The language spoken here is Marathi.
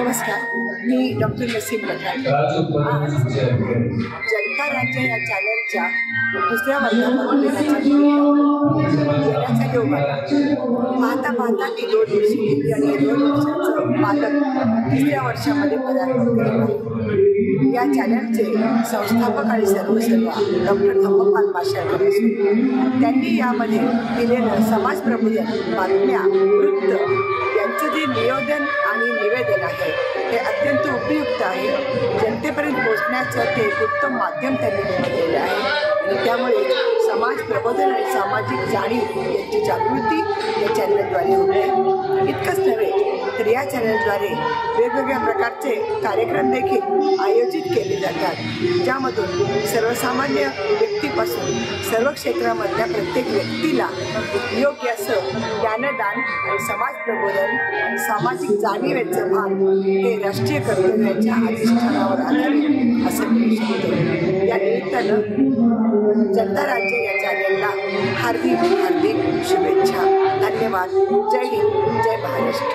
नमस्कार, मी डॉक्टर नसीम पठाण। आज जनता राज्य या चॅनलच्या दुसऱ्या वर्धापन दिनाच्या योग आला। पाहता पाहता ती 2 वर्षे गेली आणि 2 वर्षाचं पालक तिसऱ्या वर्षामध्ये पदार्पण करत आहे। या चॅनलचे संस्थापक आणि सर्वसेवा डॉक्टर धम्मपाल माशेलकर असून त्यांनी यामध्ये दिलेलं समाज प्रबोधन, बातम्या, वृत्त यांचं जे नियोजन आणि निवेदन आहे ते अत्यंत उपयुक्त आहे। जनतेपर्यंत पोहोचण्याचं ते एक उत्तम माध्यम त्यांनी निवडलेलं आहे आणि त्यामुळे समाज प्रबोधन आणि सामाजिक जाणीव यांची जागृती या चॅनलद्वारे होते। इतकंच नव्हे तर या चॅनलद्वारे वेगवेगळ्या प्रकारचे कार्यक्रम देखील आयोजित केले जातात, ज्यामधून सर्वसामान्य व्यक्तीपासून सर्व क्षेत्रामधल्या प्रत्येक व्यक्तीला योग्य असं ज्ञानदान आणि समाज प्रबोधन आणि सामाजिक जाणीवेचं भान हे राष्ट्रीय कर्तव्याच्या अधिष्ठानावर आधारित असं म्हणू शकतो। या निमित्तानं जनता राज्य या चॅनलला हार्दिक हार्दिक शुभेच्छा। धन्यवाद। जय हिंद, जय महाराष्ट्र।